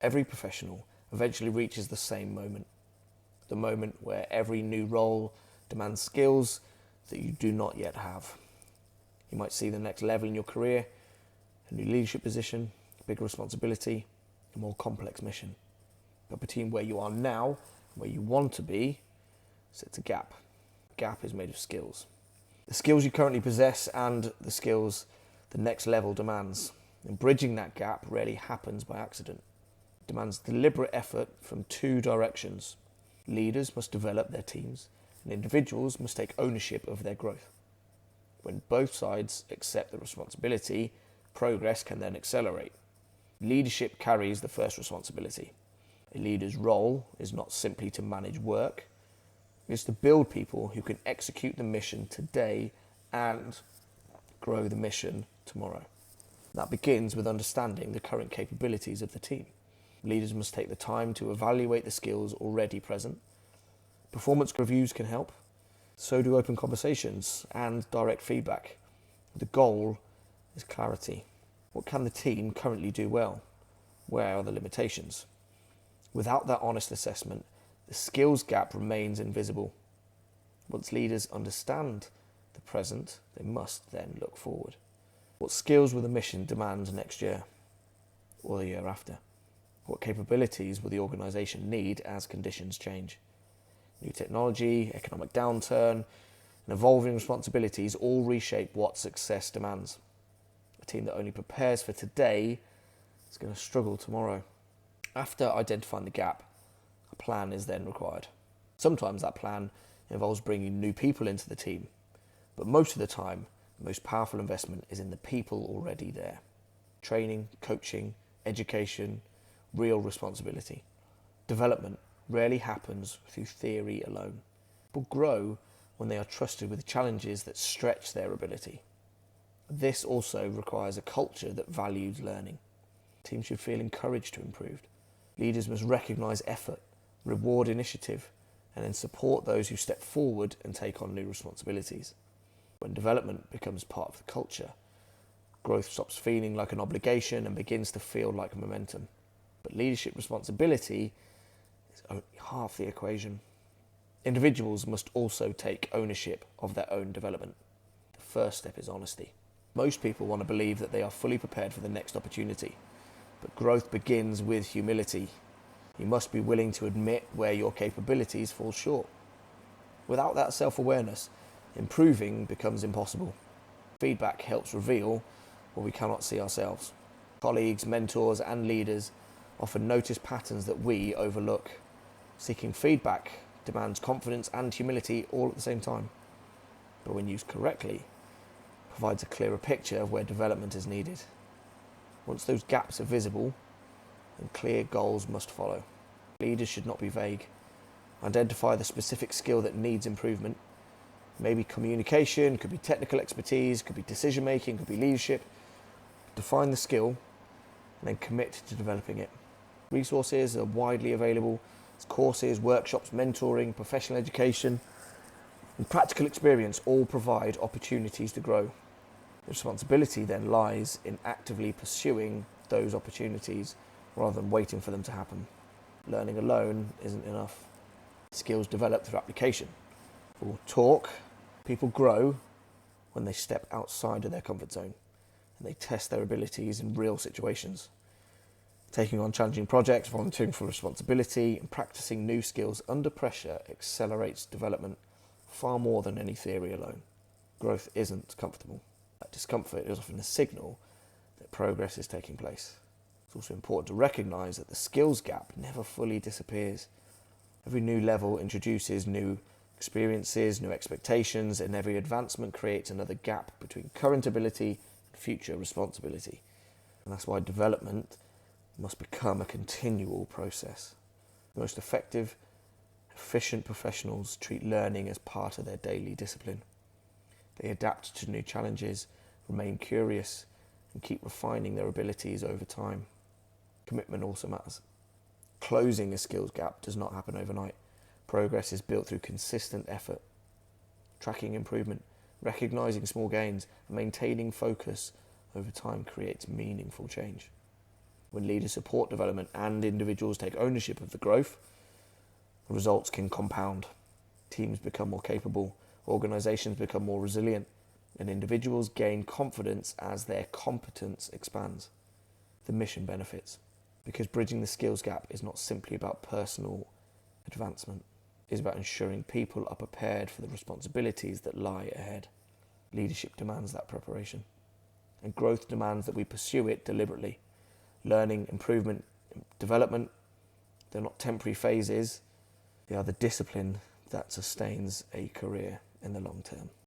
Every professional eventually reaches the same moment, the moment where every new role demands skills that you do not yet have. You might see the next level in your career, a new leadership position, bigger responsibility, a more complex mission. But between where you are now and where you want to be sits a gap. The gap is made of skills. The skills you currently possess and the skills the next level demands. And bridging that gap rarely happens by accident. It demands deliberate effort from two directions. Leaders must develop their teams, and individuals must take ownership of their growth. When both sides accept the responsibility, progress can then accelerate. Leadership carries the first responsibility. A leader's role is not simply to manage work, it is to build people who can execute the mission today and grow the mission tomorrow. That begins with understanding the current capabilities of the team. Leaders must take the time to evaluate the skills already present. Performance reviews can help. So do open conversations and direct feedback. The goal is clarity. What can the team currently do well? Where are the limitations? Without that honest assessment, the skills gap remains invisible. Once leaders understand the present, they must then look forward. What skills will the mission demand next year or the year after? What capabilities will the organisation need as conditions change? New technology, economic downturn, and evolving responsibilities all reshape what success demands. A team that only prepares for today is going to struggle tomorrow. After identifying the gap, a plan is then required. Sometimes that plan involves bringing new people into the team, but most of the time, the most powerful investment is in the people already there. Training, coaching, education, real responsibility. Development rarely happens through theory alone. People grow when they are trusted with challenges that stretch their ability. This also requires a culture that values learning. Teams should feel encouraged to improve. Leaders must recognise effort, reward initiative, and then support those who step forward and take on new responsibilities. When development becomes part of the culture, growth stops feeling like an obligation and begins to feel like momentum. But leadership responsibility is only half the equation. Individuals must also take ownership of their own development. The first step is honesty. Most people want to believe that they are fully prepared for the next opportunity, but growth begins with humility. You must be willing to admit where your capabilities fall short. Without that self-awareness, improving becomes impossible. Feedback helps reveal what we cannot see ourselves. Colleagues, mentors, and leaders often notice patterns that we overlook. Seeking feedback demands confidence and humility all at the same time, but when used correctly, provides a clearer picture of where development is needed. Once those gaps are visible, then clear goals must follow. Leaders should not be vague. Identify the specific skill that needs improvement. Maybe communication, could be technical expertise, could be decision making, could be leadership. Define the skill and then commit to developing it. Resources are widely available. There's courses, workshops, mentoring, professional education, and practical experience all provide opportunities to grow. The responsibility then lies in actively pursuing those opportunities rather than waiting for them to happen. Learning alone isn't enough. Skills develop through application. For talk, people grow when they step outside of their comfort zone and they test their abilities in real situations. Taking on challenging projects, volunteering for responsibility, and practicing new skills under pressure accelerates development far more than any theory alone. Growth isn't comfortable. That discomfort is often a signal that progress is taking place. It's also important to recognise that the skills gap never fully disappears. Every new level introduces new experiences, new expectations, and every advancement creates another gap between current ability and future responsibility. And that's why development must become a continual process. The most effective, efficient professionals treat learning as part of their daily discipline. They adapt to new challenges, remain curious, and keep refining their abilities over time. Commitment also matters. Closing a skills gap does not happen overnight. Progress is built through consistent effort. Tracking improvement, recognizing small gains, and maintaining focus over time creates meaningful change. When leaders support development and individuals take ownership of the growth, results can compound. Teams become more capable, organizations become more resilient, and individuals gain confidence as their competence expands. The mission benefits, because bridging the skills gap is not simply about personal advancement. It is about ensuring people are prepared for the responsibilities that lie ahead. Leadership demands that preparation, and growth demands that we pursue it deliberately. Learning, improvement, development, they're not temporary phases, they are the discipline that sustains a career in the long term.